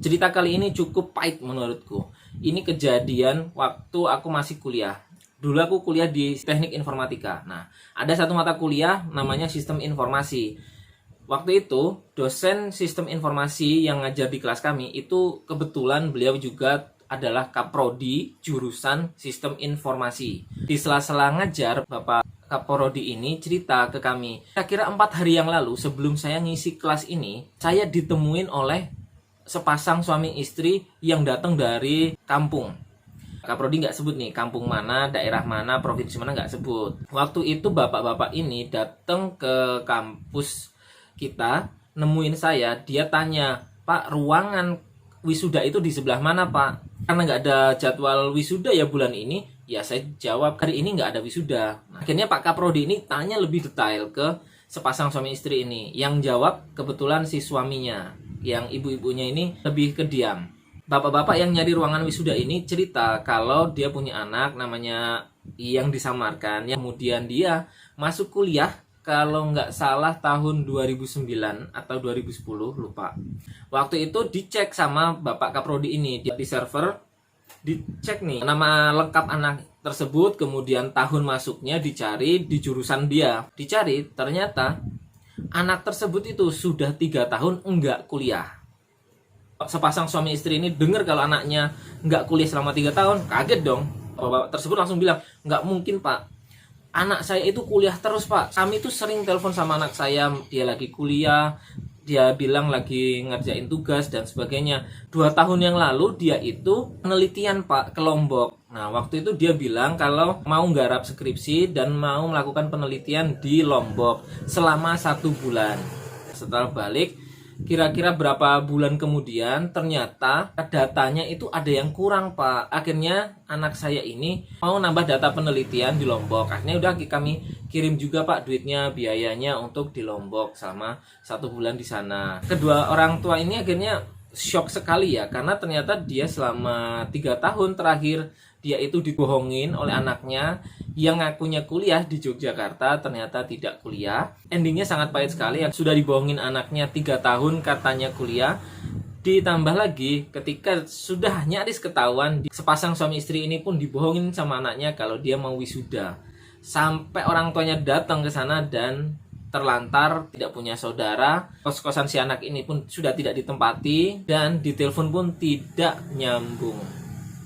Cerita kali ini cukup pahit menurutku. Ini kejadian waktu aku masih kuliah. Dulu aku kuliah di teknik informatika. Nah, ada satu mata kuliah namanya sistem informasi. Waktu itu, dosen sistem informasi yang ngajar di kelas kami itu kebetulan beliau juga adalah kaprodi jurusan sistem informasi. Di sela-sela ngajar, Bapak Kaprodi ini cerita ke kami. Kira-kira 4 hari yang lalu sebelum saya ngisi kelas ini, saya ditemuin oleh sepasang suami istri yang datang dari kampung. Kaprodi nggak sebut nih kampung mana, daerah mana, provinsi mana nggak sebut. Waktu itu bapak-bapak ini datang ke kampus kita, nemuin saya, dia tanya, "Pak, ruangan wisuda itu di sebelah mana, Pak?" Karena nggak ada jadwal wisuda ya bulan ini, ya saya jawab hari ini nggak ada wisuda. Nah, akhirnya Pak Kaprodi ini tanya lebih detail ke sepasang suami istri ini. Yang jawab kebetulan si suaminya, yang ibu-ibunya ini lebih ke diam. Bapak-bapak yang nyari ruangan wisuda ini cerita kalau dia punya anak namanya yang disamarkan, yang kemudian dia masuk kuliah kalau nggak salah tahun 2009 atau 2010, lupa. Waktu itu dicek sama Bapak Kaprodi ini di server, dicek nih nama lengkap anak tersebut, kemudian tahun masuknya dicari di jurusan dia. Dicari, ternyata anak tersebut itu sudah 3 tahun enggak kuliah. Sepasang suami istri ini dengar kalau anaknya nggak kuliah selama 3 tahun, kaget dong. Bapak tersebut langsung bilang, "Nggak mungkin, Pak. Anak saya itu kuliah terus, Pak. Kami itu sering telepon sama anak saya, dia lagi kuliah, dia bilang lagi ngerjain tugas dan sebagainya. 2 tahun yang lalu dia itu penelitian, Pak, ke Lombok. Nah, waktu itu dia bilang kalau mau nggarap skripsi dan mau melakukan penelitian di Lombok selama 1 bulan. Setelah balik, kira-kira berapa bulan kemudian ternyata datanya itu ada yang kurang, Pak. Akhirnya anak saya ini mau nambah data penelitian di Lombok. Akhirnya udah kami kirim juga, Pak, duitnya, biayanya untuk di Lombok selama 1 bulan di sana. Kedua orang tua ini akhirnya shock sekali ya, karena ternyata dia selama 3 tahun terakhir dia itu dibohongin oleh anaknya yang ngakunya kuliah di Yogyakarta, ternyata tidak kuliah. Endingnya sangat pahit sekali, yang sudah dibohongin anaknya 3 tahun katanya kuliah. Ditambah lagi ketika sudah nyaris ketahuan, sepasang suami istri ini pun dibohongin sama anaknya kalau dia mau wisuda. Sampai orang tuanya datang ke sana dan terlantar, tidak punya saudara. Kos-kosan si anak ini pun sudah tidak ditempati dan ditelepon pun tidak nyambung.